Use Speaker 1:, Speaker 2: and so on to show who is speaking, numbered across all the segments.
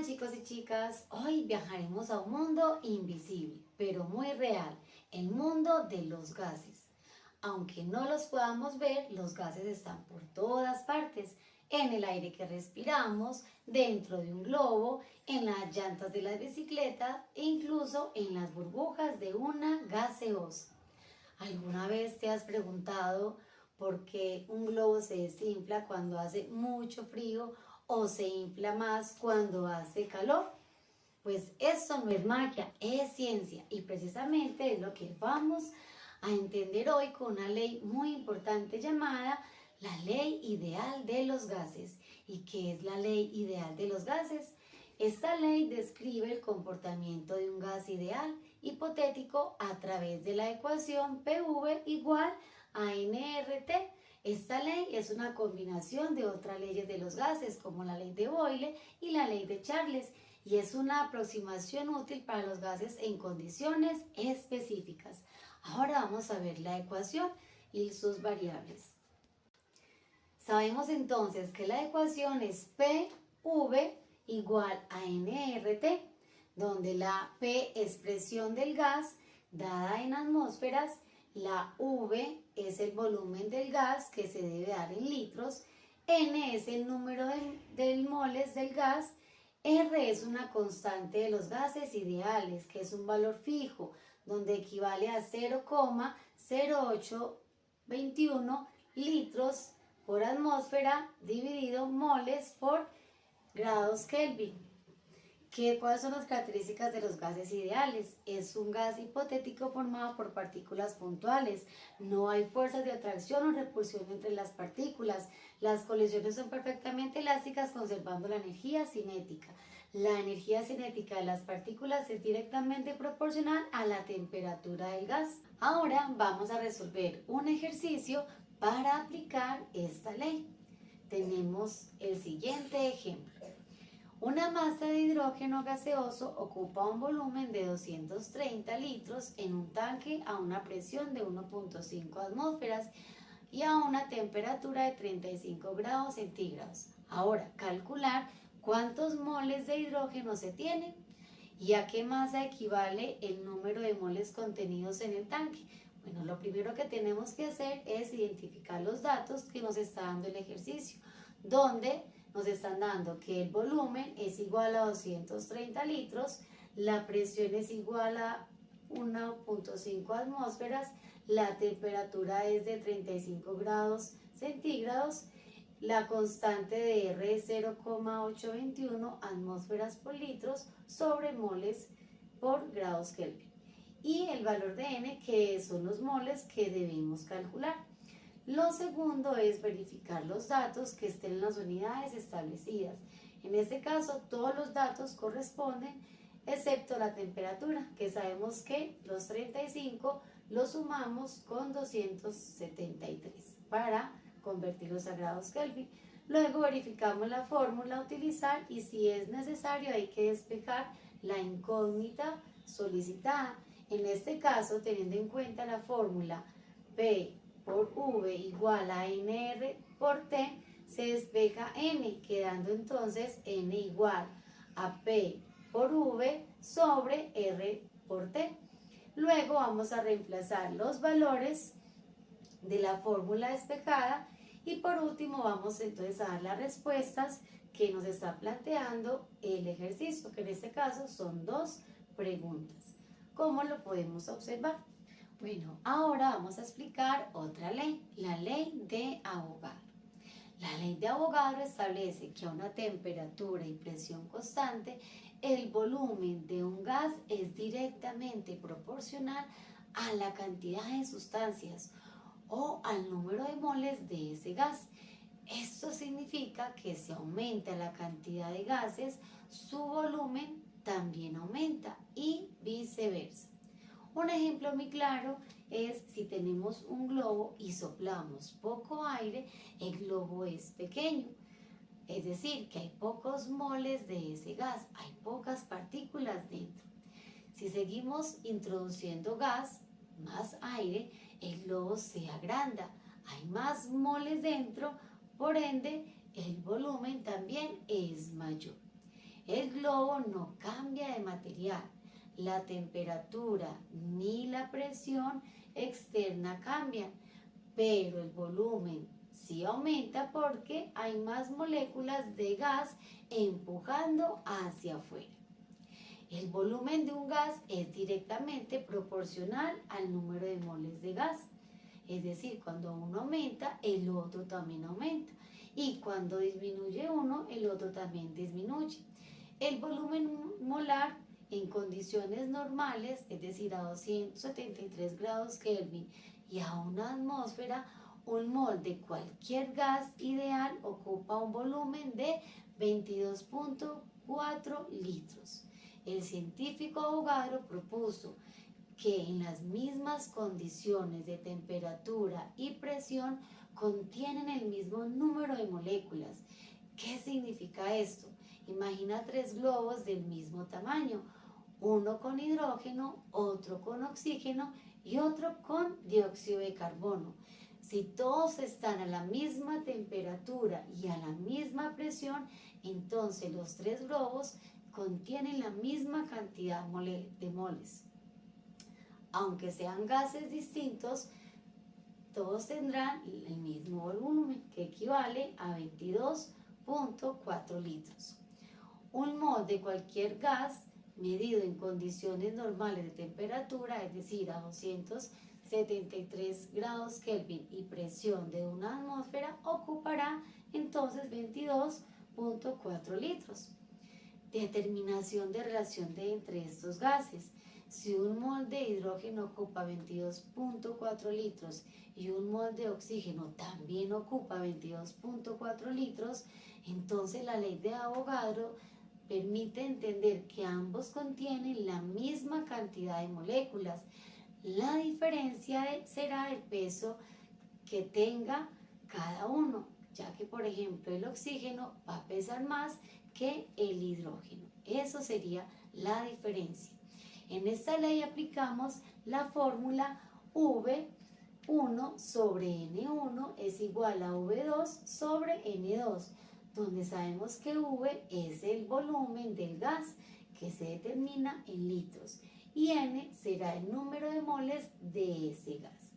Speaker 1: chicos y chicas, hoy viajaremos a un mundo invisible, pero muy real, el mundo de los gases. Aunque no los podamos ver, los gases están por todas partes, en el aire que respiramos, dentro de un globo, en las llantas de la bicicleta e incluso en las burbujas de una gaseosa. ¿Alguna vez te has preguntado por qué un globo se desinfla cuando hace mucho frío o se infla más cuando hace calor? Pues eso no es magia, es ciencia y precisamente es lo que vamos a entender hoy con una ley muy importante llamada la ley ideal de los gases. ¿Y qué es la ley ideal de los gases? Esta ley describe el comportamiento de un gas ideal hipotético a través de la ecuación PV igual a nRT. Esta ley es una combinación de otras leyes de los gases como la ley de Boyle y la ley de Charles y es una aproximación útil para los gases en condiciones específicas. Ahora vamos a ver la ecuación y sus variables. Sabemos entonces que la ecuación es PV igual a nRT, donde la P es presión del gas dada en atmósferas, la V es el volumen del gas que se debe dar en litros, N es el número de moles del gas, R es una constante de los gases ideales, que es un valor fijo, donde equivale a 0,0821 litros por atmósfera dividido moles por grados Kelvin. ¿Cuáles son las características de los gases ideales? Es un gas hipotético formado por partículas puntuales. No hay fuerzas de atracción o repulsión entre las partículas. Las colisiones son perfectamente elásticas conservando la energía cinética. La energía cinética de las partículas es directamente proporcional a la temperatura del gas. Ahora vamos a resolver un ejercicio para aplicar esta ley. Tenemos el siguiente ejemplo. Una masa de hidrógeno gaseoso ocupa un volumen de 230 litros en un tanque a una presión de 1.5 atmósferas y a una temperatura de 35 grados centígrados. Ahora, calcular cuántos moles de hidrógeno se tienen y a qué masa equivale el número de moles contenidos en el tanque. Bueno, lo primero que tenemos que hacer es identificar los datos que nos está dando el ejercicio, donde nos están dando que el volumen es igual a 230 litros, la presión es igual a 1.5 atmósferas, la temperatura es de 35 grados centígrados, la constante de R es 0,821 atmósferas por litros sobre moles por grados Kelvin. Y el valor de N, que son los moles que debemos calcular. Lo segundo es verificar los datos que estén en las unidades establecidas. En este caso, todos los datos corresponden, excepto la temperatura, que sabemos que los 35 los sumamos con 273 para convertirlos a grados Kelvin. Luego verificamos la fórmula a utilizar y si es necesario hay que despejar la incógnita solicitada. En este caso, teniendo en cuenta la fórmula P por V igual a NR por T, se despeja N, quedando entonces N igual a P por V sobre R por T. Luego vamos a reemplazar los valores de la fórmula despejada y por último vamos entonces a dar las respuestas que nos está planteando el ejercicio, que en este caso son dos preguntas. ¿Cómo lo podemos observar? Bueno, ahora vamos a explicar otra ley, la ley de Avogadro. La ley de Avogadro establece que a una temperatura y presión constante, el volumen de un gas es directamente proporcional a la cantidad de sustancias o al número de moles de ese gas. Esto significa que si aumenta la cantidad de gases, su volumen también aumenta y viceversa. Un ejemplo muy claro es si tenemos un globo y soplamos poco aire, el globo es pequeño. Es decir, que hay pocos moles de ese gas, hay pocas partículas dentro. Si seguimos introduciendo gas, más aire, el globo se agranda, hay más moles dentro, por ende, el volumen también es mayor. El globo no cambia de material. La temperatura ni la presión externa cambian, pero el volumen sí aumenta porque hay más moléculas de gas empujando hacia afuera. El volumen de un gas es directamente proporcional al número de moles de gas. Es decir, cuando uno aumenta, el otro también aumenta. Y cuando disminuye uno, el otro también disminuye. El volumen molar en condiciones normales, es decir, a 273 grados Kelvin y a una atmósfera, un mol de cualquier gas ideal ocupa un volumen de 22.4 litros. El científico Avogadro propuso que en las mismas condiciones de temperatura y presión contienen el mismo número de moléculas. ¿Qué significa esto? Imagina 3 globos del mismo tamaño, uno con hidrógeno, otro con oxígeno y otro con dióxido de carbono. Si todos están a la misma temperatura y a la misma presión, entonces los 3 globos contienen la misma cantidad de moles. Aunque sean gases distintos, todos tendrán el mismo volumen, que equivale a 22.4 litros. Un mol de cualquier gas medido en condiciones normales de temperatura, es decir, a 273 grados Kelvin y presión de una atmósfera, ocupará entonces 22.4 litros. Determinación de relación entre estos gases. Si un mol de hidrógeno ocupa 22.4 litros y un mol de oxígeno también ocupa 22.4 litros, entonces la ley de Avogadro permite entender que ambos contienen la misma cantidad de moléculas. La diferencia será el peso que tenga cada uno, ya que por ejemplo el oxígeno va a pesar más que el hidrógeno. Eso sería la diferencia. En esta ley aplicamos la fórmula V1 sobre N1 es igual a V2 sobre N2, donde sabemos que V es el volumen del gas que se determina en litros y N será el número de moles de ese gas.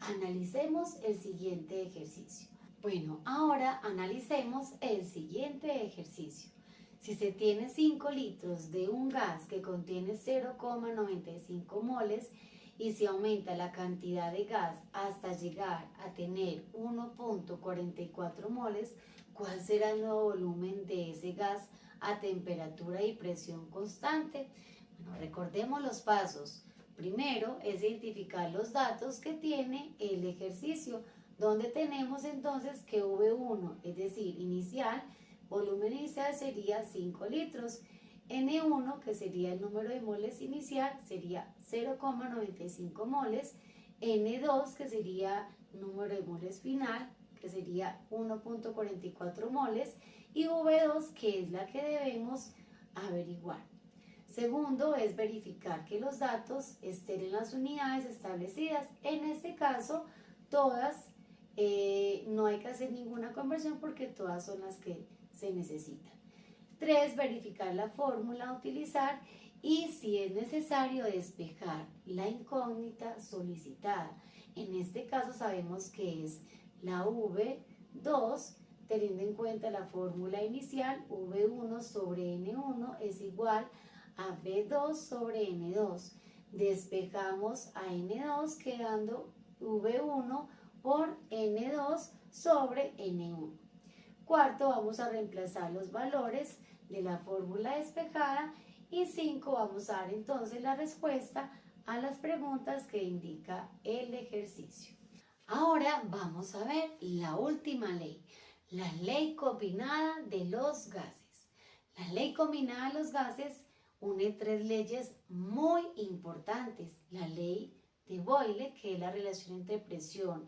Speaker 1: Analicemos el siguiente ejercicio. Bueno, ahora analicemos el siguiente ejercicio. Si se tiene 5 litros de un gas que contiene 0,95 moles y se aumenta la cantidad de gas hasta llegar a tener 1.44 moles, ¿cuál será el nuevo volumen de ese gas a temperatura y presión constante? Bueno, recordemos los pasos. Primero es identificar los datos que tiene el ejercicio, donde tenemos entonces que V1, es decir, inicial, volumen inicial sería 5 litros, N1, que sería el número de moles inicial, sería 0,95 moles, N2, que sería número de moles final, que sería 1.44 moles, y V2, que es la que debemos averiguar. Segundo es verificar que los datos estén en las unidades establecidas. En este caso, todas, no hay que hacer ninguna conversión porque todas son las que se necesitan. 3. Verificar la fórmula a utilizar y si es necesario despejar la incógnita solicitada. En este caso sabemos que es la V2, teniendo en cuenta la fórmula inicial, V1 sobre N1 es igual a V2 sobre N2. Despejamos a N2 quedando V1 por N2 sobre N1. Cuarto, vamos a reemplazar los valores de la fórmula despejada y 5, vamos a dar entonces la respuesta a las preguntas que indica el ejercicio. Ahora vamos a ver la última ley, la ley combinada de los gases. La ley combinada de los gases une 3 leyes muy importantes. La ley de Boyle, que es la relación entre presión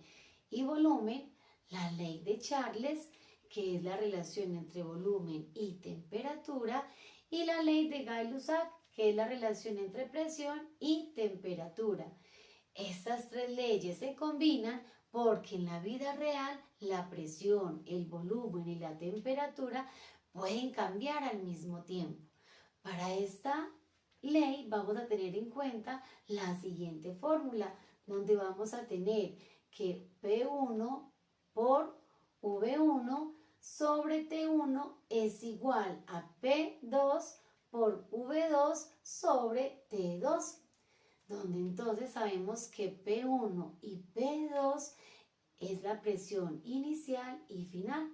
Speaker 1: y volumen, la ley de Charles, que es la relación entre volumen y temperatura, y la ley de Gay-Lussac, que es la relación entre presión y temperatura. Estas 3 leyes se combinan porque en la vida real la presión, el volumen y la temperatura pueden cambiar al mismo tiempo. Para esta ley vamos a tener en cuenta la siguiente fórmula, donde vamos a tener que P1 por V1 sobre T1 es igual a P2 por V2 sobre T2, donde entonces sabemos que P1 y P2 es la presión inicial y final.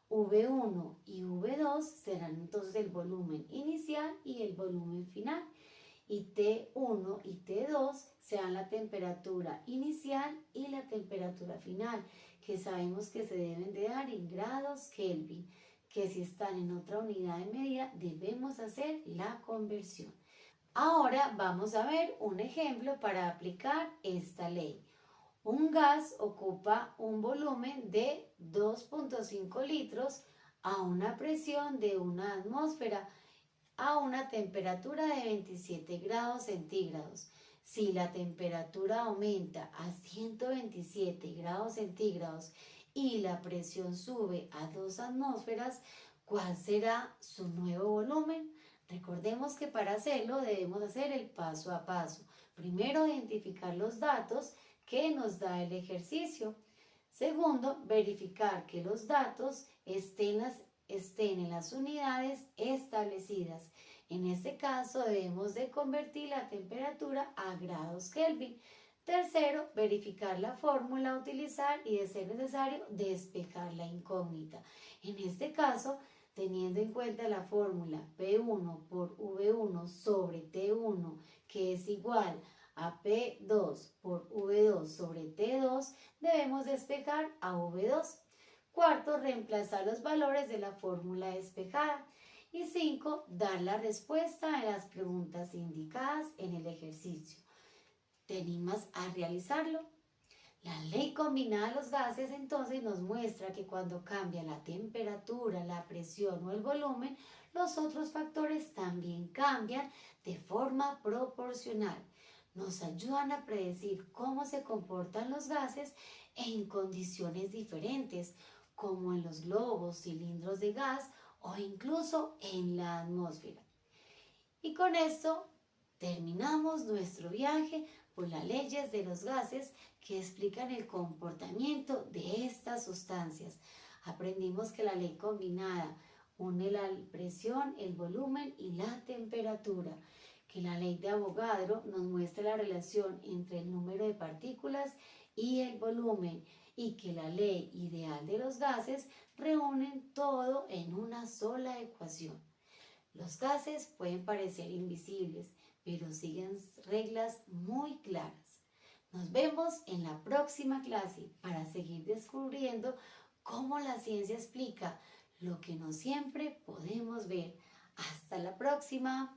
Speaker 1: V1 y V2 serán entonces el volumen inicial y el volumen final. Y T1 y T2 serán la temperatura inicial y la temperatura final, que sabemos que se deben de dar en grados Kelvin, que si están en otra unidad de medida debemos hacer la conversión. Ahora vamos a ver un ejemplo para aplicar esta ley. Un gas ocupa un volumen de 2.5 litros a una presión de una atmósfera a una temperatura de 27 grados centígrados. Si la temperatura aumenta a 127 grados centígrados y la presión sube a 2 atmósferas, ¿cuál será su nuevo volumen? Recordemos que para hacerlo debemos hacer el paso a paso. Primero, identificar los datos que nos da el ejercicio. Segundo, verificar que los datos estén en las unidades establecidas. En este caso debemos de convertir la temperatura a grados Kelvin. Tercero, verificar la fórmula a utilizar y de ser necesario despejar la incógnita. En este caso, teniendo en cuenta la fórmula P1 por V1 sobre T1, que es igual a P2 por V2 sobre T2, debemos despejar a V2. Cuarto, reemplazar los valores de la fórmula despejada. Y 5, dar la respuesta a las preguntas indicadas en el ejercicio. ¿Te animas a realizarlo? La ley combinada de los gases entonces nos muestra que cuando cambia la temperatura, la presión o el volumen, los otros factores también cambian de forma proporcional. Nos ayudan a predecir cómo se comportan los gases en condiciones diferentes, como en los globos, cilindros de gas o incluso en la atmósfera. Y con esto terminamos nuestro viaje por las leyes de los gases que explican el comportamiento de estas sustancias. Aprendimos que la ley combinada une la presión, el volumen y la temperatura, que la ley de Avogadro nos muestra la relación entre el número de partículas y el volumen, y que la ley ideal de los gases reúnen todo en una sola ecuación. Los gases pueden parecer invisibles, pero siguen reglas muy claras. Nos vemos en la próxima clase para seguir descubriendo cómo la ciencia explica lo que no siempre podemos ver. Hasta la próxima.